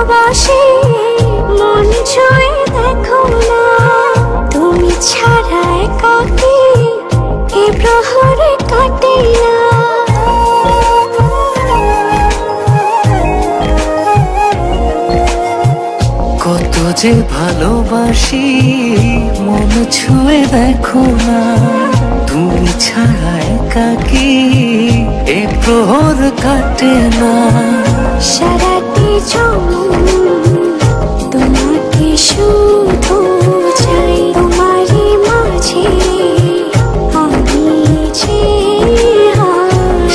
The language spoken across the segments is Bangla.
ভালোবাসি মন ছুঁয়ে দেখো না, তুমি ছাড়া একাকী এ প্রহরে কাটে না। কত যে ভালোবাসি মন ছুঁয়ে দেখো না, তুমি ছাড়া একাকী এ প্রহর কাটে না। সারাটি জনম তোমাকে শুধু চাই, তোমারই মাঝে আমি যে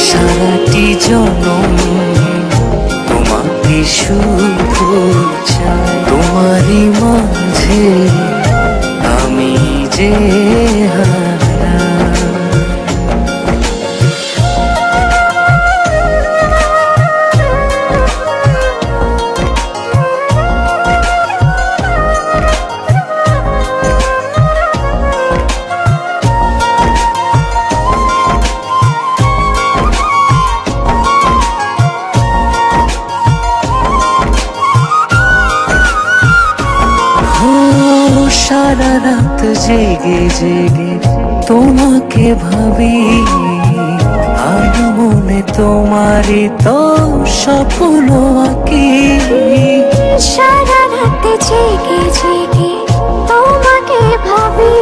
সারাটি জনম তোমাকে শুধু চাই, তোমারই মাঝে আমি যে হারা। সারা রাত জেগে জেগে তোমাকে ভাবি, আর মনে তোমারই তো স্বপ্ন আঁকি। সারা রাত জেগে জেগে তোমাকে ভাবি,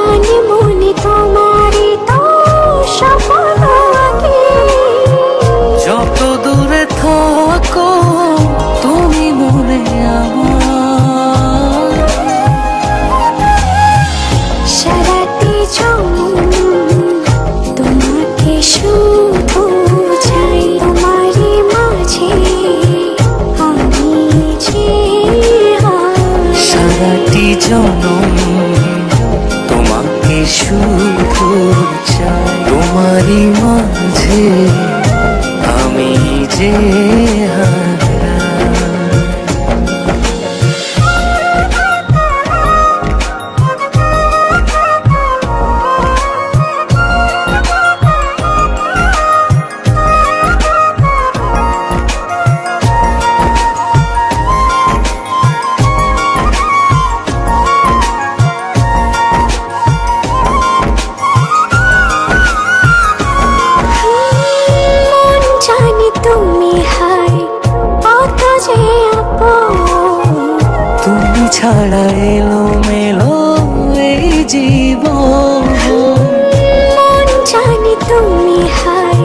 আর মনে তোমারই তো স্বপ্ন আঁকি। যত দূরে থাকো তুমি মনে আমার, সারাটি জনম তোমাকে শুধু চাই, তোমারই মাঝে আমি যে সারাটি জনম তোমাকে শুধু চাই, তোমারই মাঝে আমি যে হারা। তুমি ছাড়া এলো মেলো এই জীবন, মন জানি তুমি হাই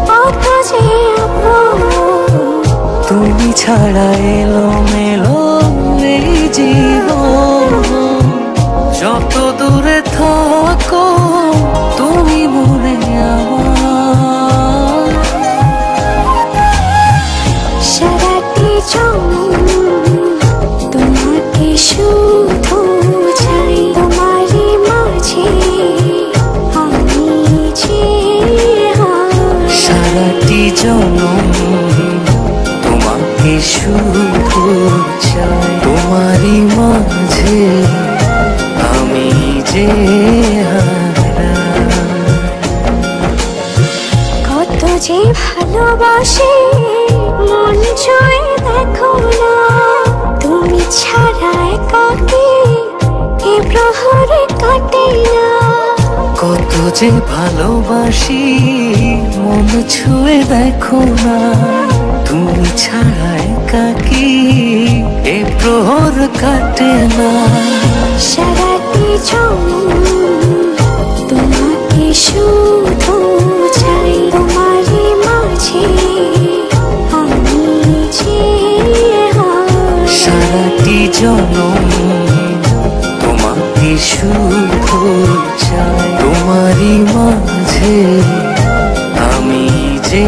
কত যে আপন। তুমি ছাড়া এলো মেলো এই জীবন। যত দূরে থাকো তুমি মনে আমার, সারাটি জনম তোমাকে শুধু চাই, তোমারই মাঝে আমি যে সারাটি জনম তোমাকে শুধু চাই, তোমারই মাঝে আমি যে হারা। কত যে ভালোবাসি মন ছুঁয়ে দেখো না, তুমি ছাড়া একাকী এ প্রহরে কাটে না। কত যে ভালোবাসি মন ছুঁয়ে দেখো না, তুমি ছাড়া একাকী এ প্রহর কাটে না। সারাটি জনম তোমাকে শুধু চাই, তোমারই মাঝে আমি যে সারাটি জনম তোমাকে শুধু চাই, তোমারই মাঝে আমি যে